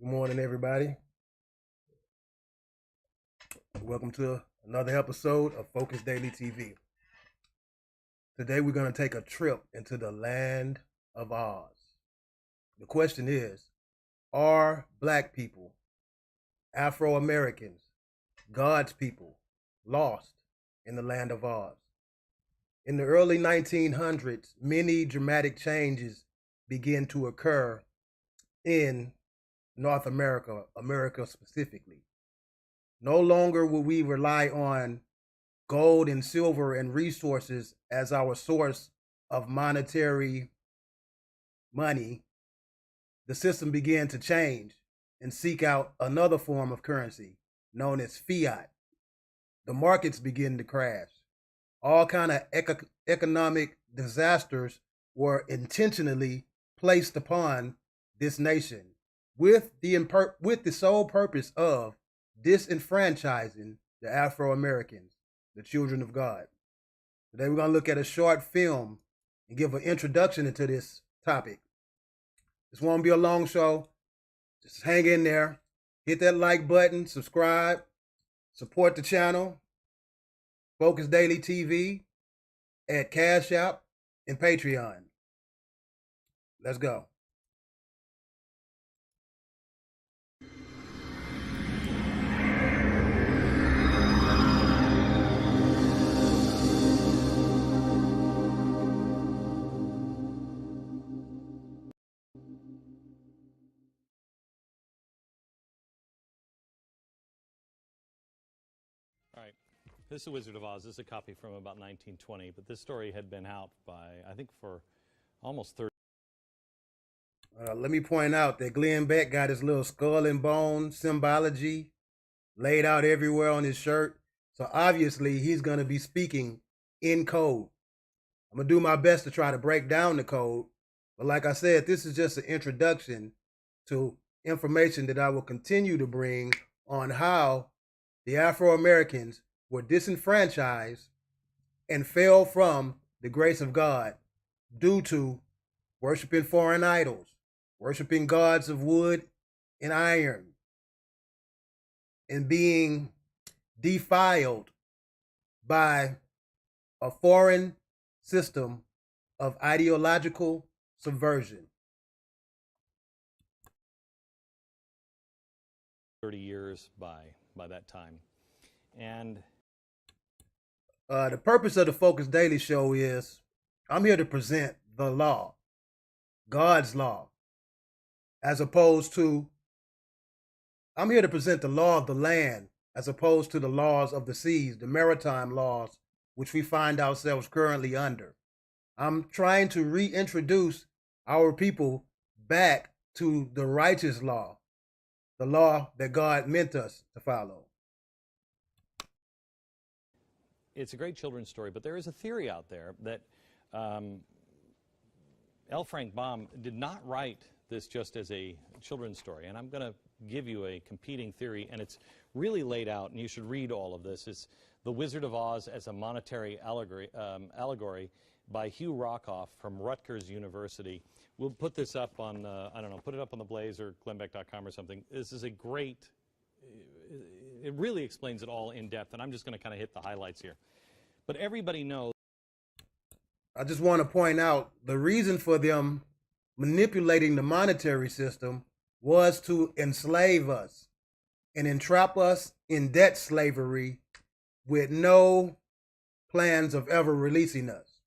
Good morning, everybody. Welcome to another episode of Focus Daily TV. Today, we're going to take a trip into the land of Oz. The question is, are Black people, Afro Americans, God's people, lost in the land of Oz? In the early 1900s, many dramatic changes began to occur in North America, America specifically. No longer will we rely on gold and silver and resources as our source of monetary money. The system began to change and seek out another form of currency known as fiat. The markets begin to crash. All kind of economic disasters were intentionally placed upon this nation with the sole purpose of disenfranchising the Afro Americans, the children of God. Today we're going to look at a short film and give an introduction into this topic. This won't be a long show. Just hang in there. Hit that like button, subscribe, support the channel, Focus Daily TV at Cash App and Patreon. Let's go. All right. This is Wizard of Oz. This is a copy from about 1920, but this story had been out by, I think, for almost 30. Let me point out that Glenn Beck got his little skull and bone symbology laid out everywhere on his shirt. So obviously he's going to be speaking in code. I'm going to do my best to try to break down the code. But like I said, this is just an introduction to information that I will continue to bring on how the Afro Americans were disenfranchised and fell from the grace of God due to worshiping foreign idols, worshiping gods of wood and iron, and being defiled by a foreign system of ideological subversion. 30 years by that time. And the purpose of the Focus Daily Show is I'm here to present the law, God's law, as opposed to, I'm here to present the law of the land as opposed to the laws of the seas, the maritime laws, which we find ourselves currently under. I'm trying to reintroduce our people back to the righteous law, the law that God meant us to follow. it's a great children's story, but there is a theory out there that L. Frank Baum did not write this just as a children's story, and I'm going to give you a competing theory, and it's really laid out, and you should read all of this. It's The Wizard of Oz as a Monetary Allegory by Hugh Rockoff from Rutgers University. We'll put this up on, I don't know, put it up on the Blaze or glennbeck.com or something. This is a great, it really explains it all in depth, and I'm just going to kind of hit the highlights here. But everybody knows. I just want to point out the reason for them manipulating the monetary system was to enslave us and entrap us in debt slavery with no plans of ever releasing us.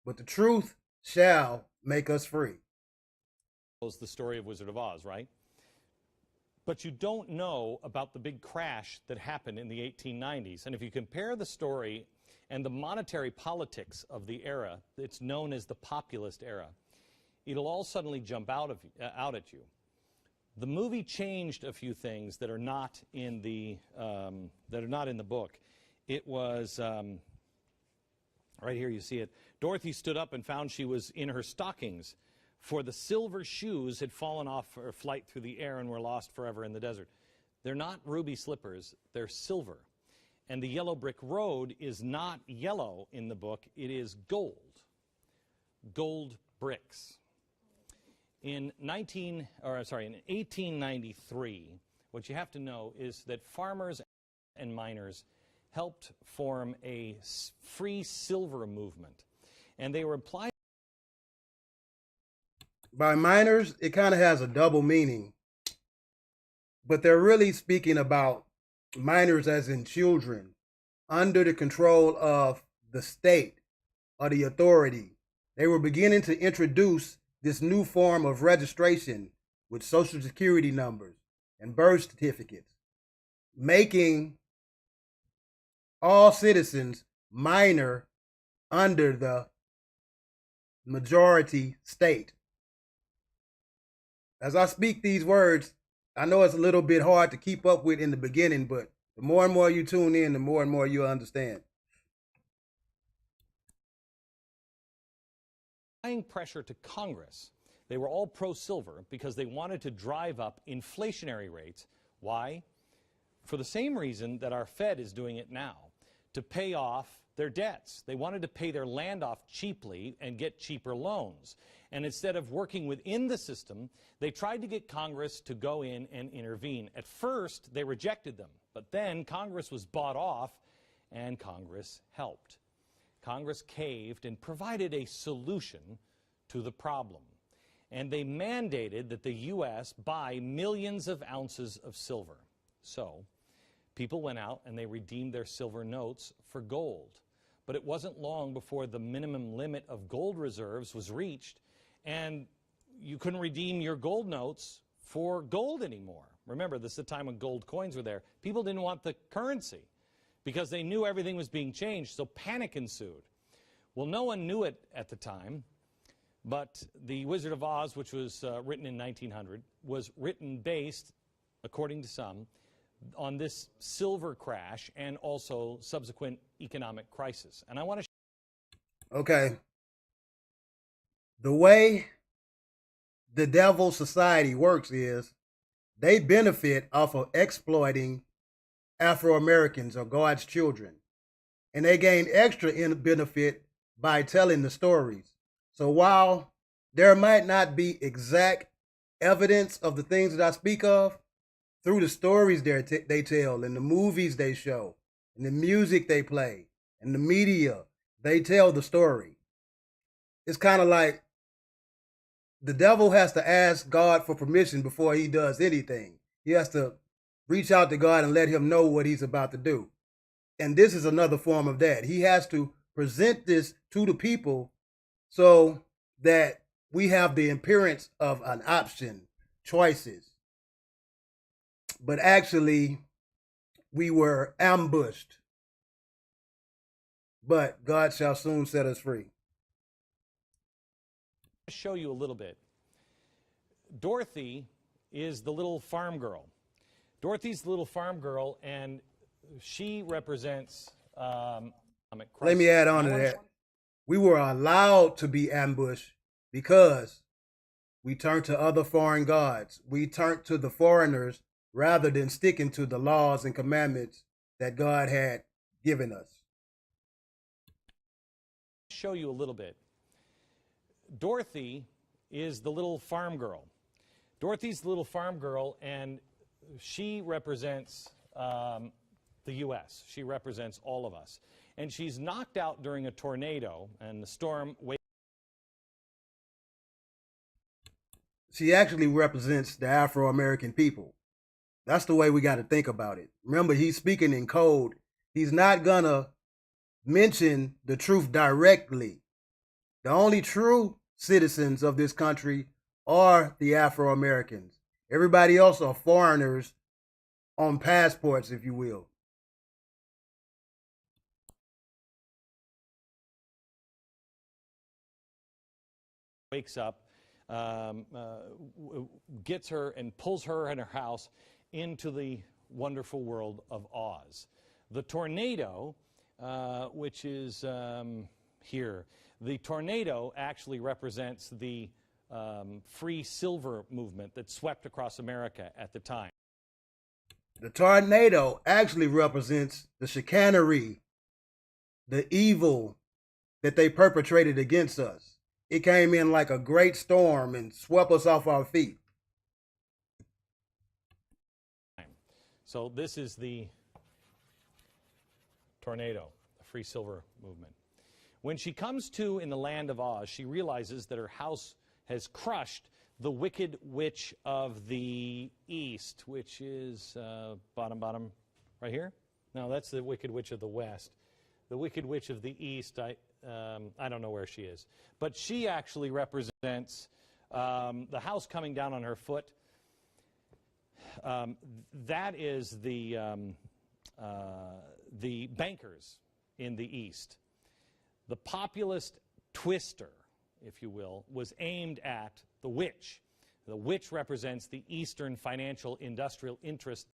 But the truth shall make us free. The story of Wizard of Oz, right? But you don't know about the big crash that happened in the 1890s. And if you compare the story and the monetary politics of the era, it's known as the populist era, it'll all suddenly jump out at you. The movie changed a few things that are not in the book. It was right here. You see it. Dorothy stood up and found she was in her stockings, for the silver shoes had fallen off her flight through the air and were lost forever in the desert. They're not ruby slippers; they're silver. And the yellow brick road is not yellow in the book; it is gold. Gold bricks. In 1893, what you have to know is that farmers and miners helped form a free silver movement, and they were applying. By miners, it kind of has a double meaning, but they're really speaking about minors as in children under the control of the state or the authority. They were beginning to introduce this new form of registration with social security numbers and birth certificates, making all citizens minor under the majority state. As I speak these words, I know it's a little bit hard to keep up with in the beginning, but the more and more you tune in, the more and more you'll understand. Applying pressure to Congress. They were all pro-silver because they wanted to drive up inflationary rates. Why? For the same reason that our Fed is doing it now, to pay off their debts. They wanted to pay their land off cheaply and get cheaper loans. And instead of working within the system, they tried to get Congress to go in and intervene. At first, they rejected them, but then Congress was bought off and Congress helped. Congress caved and provided a solution to the problem. And they mandated that the U.S. buy millions of ounces of silver. So people went out and they redeemed their silver notes for gold. But it wasn't long before the minimum limit of gold reserves was reached, and you couldn't redeem your gold notes for gold anymore. Remember, this is the time when gold coins were there. People didn't want the currency because they knew everything was being changed, so panic ensued. Well, no one knew it at the time, but The Wizard of Oz, which was written in 1900, was written based, according to some, on this silver crash and also subsequent economic crisis. And I want to... Okay. The way the devil society works is they benefit off of exploiting Afro-Americans or God's children. And they gain extra benefit by telling the stories. So while there might not be exact evidence of the things that I speak of, through the stories they tell and the movies they show and the music they play and the media, they tell the story. It's kind of like the devil has to ask God for permission before he does anything. He has to reach out to God and let him know what he's about to do. And this is another form of that. He has to present this to the people so that we have the appearance of an option, choices. But actually, we were ambushed. But God shall soon set us free. Show you a little bit. Dorothy is the little farm girl. Dorothy's the little farm girl, and she represents Let me add on to that. We were allowed to be ambushed because we turned to other foreign gods. We turned to the foreigners rather than sticking to the laws and commandments that God had given us. Show you a little bit. Dorothy is the little farm girl. Dorothy's the little farm girl, and she represents the U.S. She represents all of us. And she's knocked out during a tornado, and the storm... She actually represents the Afro-American people. That's the way we got to think about it. Remember, he's speaking in code. He's not going to mention the truth directly. The only true citizens of this country are the Afro-Americans. Everybody else are foreigners on passports, if you will. Wakes up, gets her and pulls her and her house into the wonderful world of Oz. The tornado, which is here, the tornado actually represents the free silver movement that swept across America at the time. The tornado actually represents the chicanery, the evil that they perpetrated against us. it came in like a great storm and swept us off our feet. So this is the tornado, the free silver movement. When she comes to in the land of Oz, she realizes that her house has crushed the Wicked Witch of the East, which is bottom right here. No, that's the Wicked Witch of the West. The Wicked Witch of the East, I don't know where she is. But she actually represents the house coming down on her foot. That is the bankers in the East. The populist twister, if you will, was aimed at the witch. The witch represents the Eastern financial industrial interest.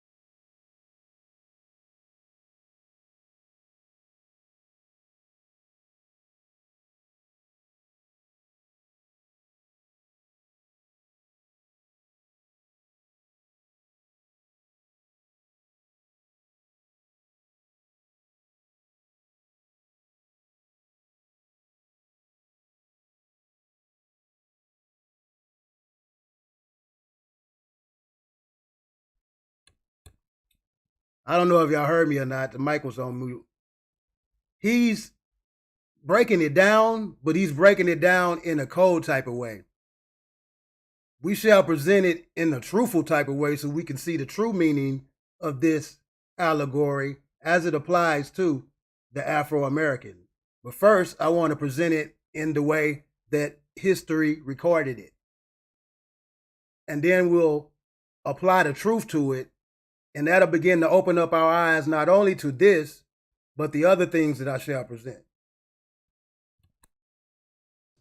I don't know if y'all heard me or not. The mic was on mute. He's breaking it down, but he's breaking it down in a cold type of way. We shall present it in a truthful type of way so we can see the true meaning of this allegory as it applies to the Afro-American. But first, I want to present it in the way that history recorded it. And then we'll apply the truth to it, and that'll begin to open up our eyes not only to this, but the other things that I shall present.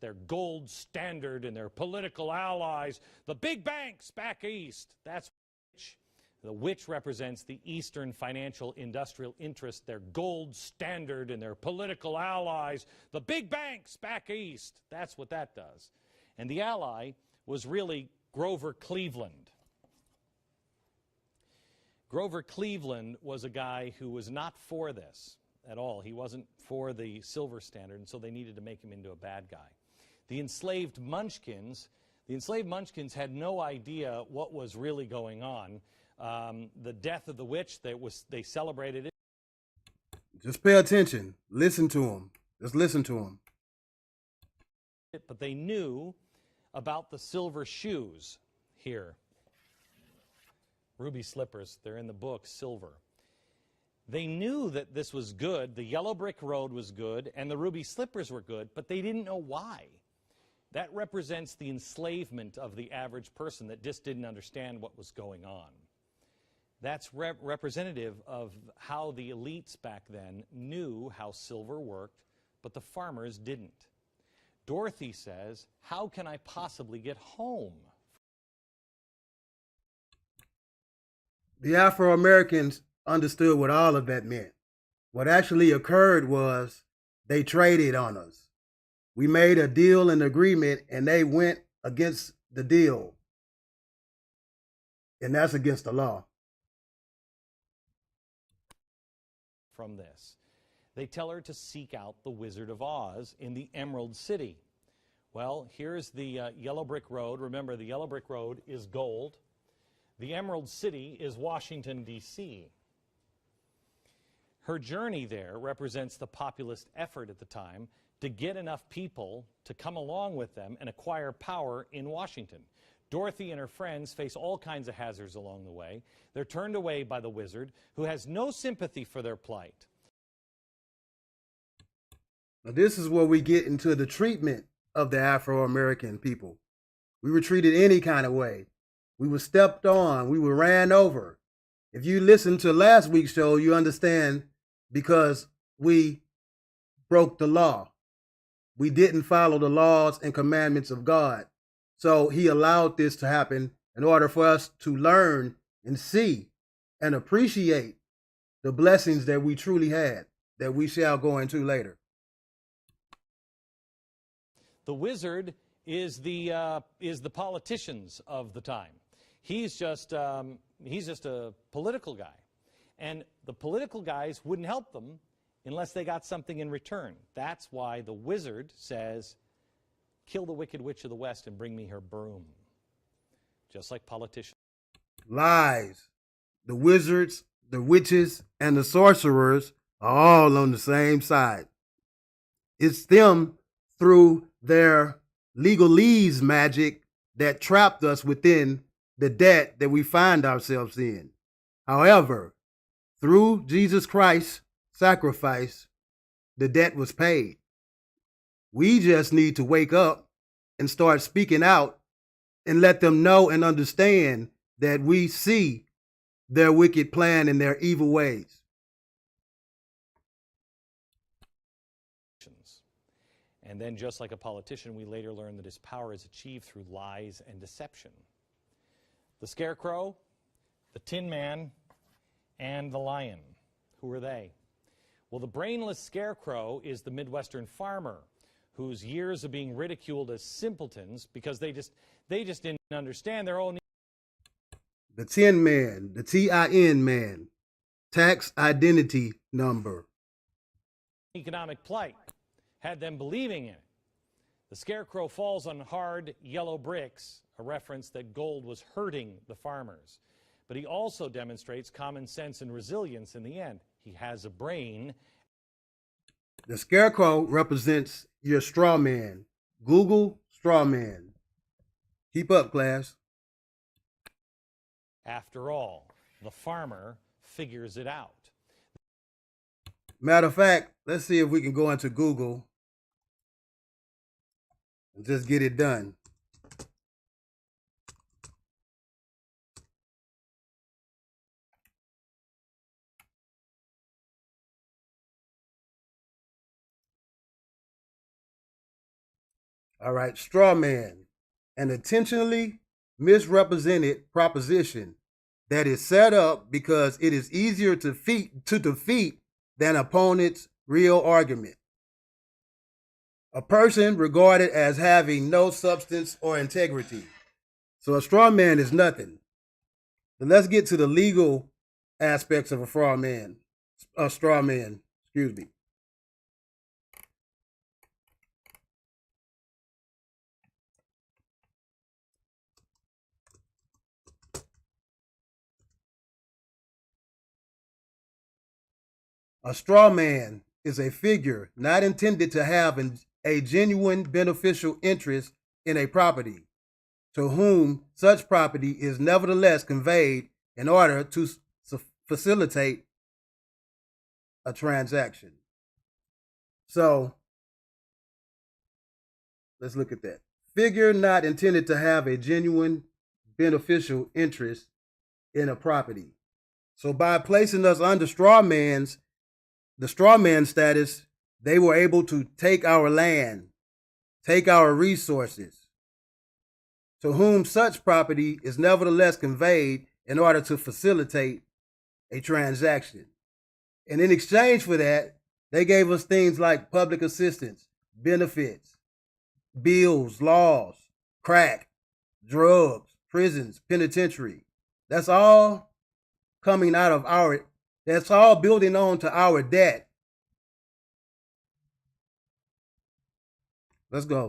Their gold standard and their political allies, the big banks back east. That's witch. The witch represents the Eastern financial industrial interest, their gold standard and their political allies, the big banks back east. That's what that does. And the ally was really Grover Cleveland. Grover Cleveland was a guy who was not for this at all. He wasn't for the silver standard, and so they needed to make him into a bad guy. The enslaved Munchkins had no idea what was really going on. The death of the witch, they celebrated it. Just pay attention. Listen to him. Just listen to him. But they knew about the silver shoes here. Ruby slippers, they're in the book, Silver. They knew that this was good, the yellow brick road was good, and the ruby slippers were good, but they didn't know why. That represents the enslavement of the average person that just didn't understand what was going on. That's representative of how the elites back then knew how silver worked, but the farmers didn't. Dorothy says, "How can I possibly get home?" The Afro-Americans understood what all of that meant. What actually occurred was they traded on us. We made a deal and agreement, and they went against the deal. And that's against the law. From this, they tell her to seek out the Wizard of Oz in the Emerald City. Well, here's the yellow brick road. Remember, the yellow brick road is gold. The Emerald City is Washington, D.C. Her journey there represents the populist effort at the time to get enough people to come along with them and acquire power in Washington. Dorothy and her friends face all kinds of hazards along the way. They're turned away by the wizard, who has no sympathy for their plight. Now, this is where we get into the treatment of the Afro-American people. We were treated any kind of way. We were stepped on. We were ran over. If you listen to last week's show, you understand because we broke the law. We didn't follow the laws and commandments of God. So he allowed this to happen in order for us to learn and see and appreciate the blessings that we truly had, that we shall go into later. The wizard is the politicians of the time. He's just a political guy. And the political guys wouldn't help them unless they got something in return. That's why the wizard says, Kill the wicked witch of the West and bring me her broom. Just like politicians. Lies. The wizards, the witches, and the sorcerers are all on the same side. It's them through their legalese magic that trapped us within the debt that we find ourselves in. However, through Jesus Christ's sacrifice, the debt was paid. We just need to wake up and start speaking out and let them know and understand that we see their wicked plan and their evil ways. And then, just like a politician, we later learn that his power is achieved through lies and deception. The Scarecrow, the Tin Man, and the Lion. Who are they? Well, the brainless Scarecrow is the Midwestern farmer whose years of being ridiculed as simpletons because they just didn't understand their own. The Tin Man, the TIN Man, tax identity number. Economic plight had them believing in it. The Scarecrow falls on hard yellow bricks, a reference that gold was hurting the farmers. But he also demonstrates common sense and resilience in the end. He has a brain. The Scarecrow represents your straw man. Google straw man. Keep up, class. After all, the farmer figures it out. Matter of fact, let's see if we can go into Google and just get it done. All right, straw man, an intentionally misrepresented proposition that is set up because it is easier to defeat than opponent's real argument. A person regarded as having no substance or integrity. So a straw man is nothing. But let's get to the legal aspects of a straw man. Excuse me. A straw man is a figure not intended to have a genuine beneficial interest in a property, to whom such property is nevertheless conveyed in order to facilitate a transaction. So let's look at that. Figure not intended to have a genuine beneficial interest in a property. So by placing us under the straw man status, they were able to take our land, take our resources, to whom such property is nevertheless conveyed in order to facilitate a transaction. And in exchange for that, they gave us things like public assistance, benefits, bills, laws, crack, drugs, prisons, penitentiary. That's all coming out of that's all building on to our debt. Let's go.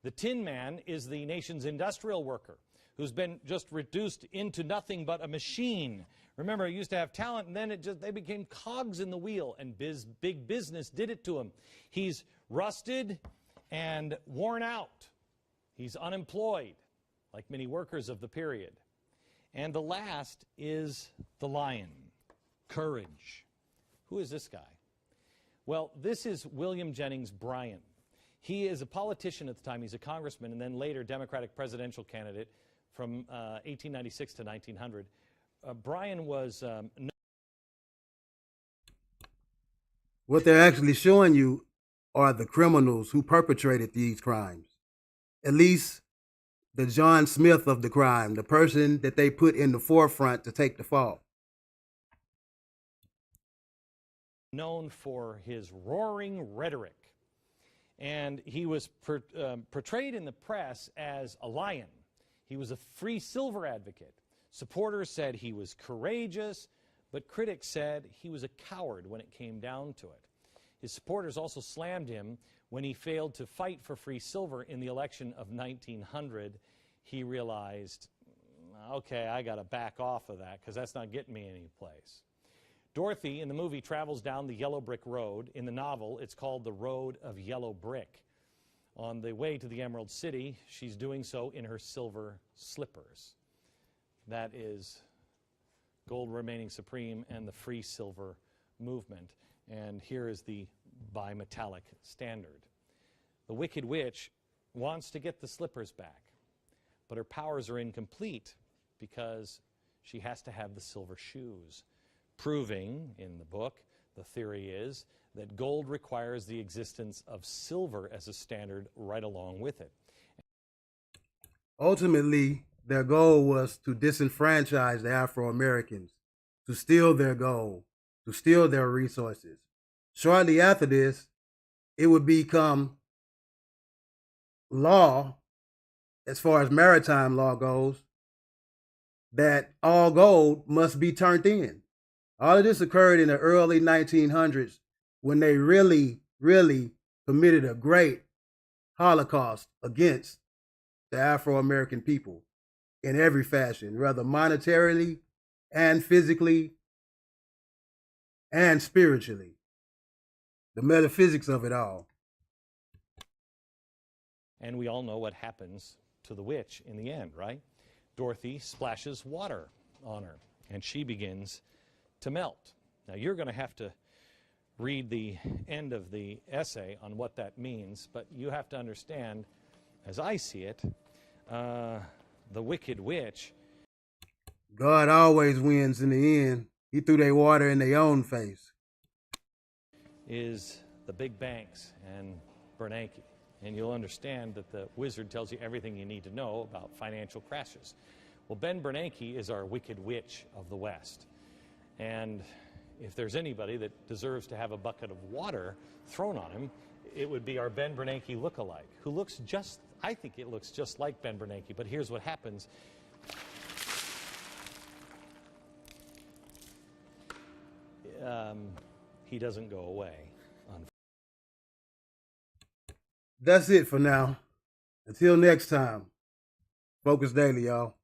The Tin Man is the nation's industrial worker who's been just reduced into nothing but a machine. Remember, he used to have talent, and then they became cogs in the wheel, and big business did it to him. He's rusted and worn out. He's unemployed, like many workers of the period. And the last is the Lion, courage. Who is this guy? Well, this is William Jennings Bryan. He is a politician at the time. He's a congressman and then later Democratic presidential candidate from 1896 to 1900. Bryan was... What they're actually showing you are the criminals who perpetrated these crimes. At least the John Smith of the crime, the person that they put in the forefront to take the fall. Known for his roaring rhetoric. And he was portrayed in the press as a lion. He was a free silver advocate. Supporters said he was courageous, but critics said he was a coward when it came down to it. His supporters also slammed him when he failed to fight for free silver in the election of 1900. He realized, okay, I got to back off of that because that's not getting me any place. Dorothy in the movie travels down the yellow brick road. In the novel, it's called the Road of Yellow Brick. On the way to the Emerald City, she's doing so in her silver slippers. That is gold remaining supreme and the free silver movement. And here is the bimetallic standard. The Wicked Witch wants to get the slippers back, but her powers are incomplete because she has to have the silver shoes, proving in the book, the theory is, that gold requires the existence of silver as a standard right along with it. Ultimately, their goal was to disenfranchise the Afro-Americans, to steal their gold, to steal their resources. Shortly after this, it would become law, as far as maritime law goes, that all gold must be turned in. All of this occurred in the early 1900s when they really committed a great Holocaust against the Afro-American people in every fashion, whether monetarily and physically and spiritually. The metaphysics of it all. And we all know what happens to the witch in the end, right? Dorothy splashes water on her, and she begins to melt. Now, you're going to have to read the end of the essay on what that means, but you have to understand, as I see it, the Wicked Witch. God always wins in the end. He threw their water in their own face. Is the big banks and Bernanke. And you'll understand that the wizard tells you everything you need to know about financial crashes. Well, Ben Bernanke is our Wicked Witch of the West. And if there's anybody that deserves to have a bucket of water thrown on him, it would be our Ben Bernanke lookalike, who looks just, I think it looks just like Ben Bernanke, but here's what happens. He doesn't go away. That's it for now. Until next time, Focus Daily, y'all.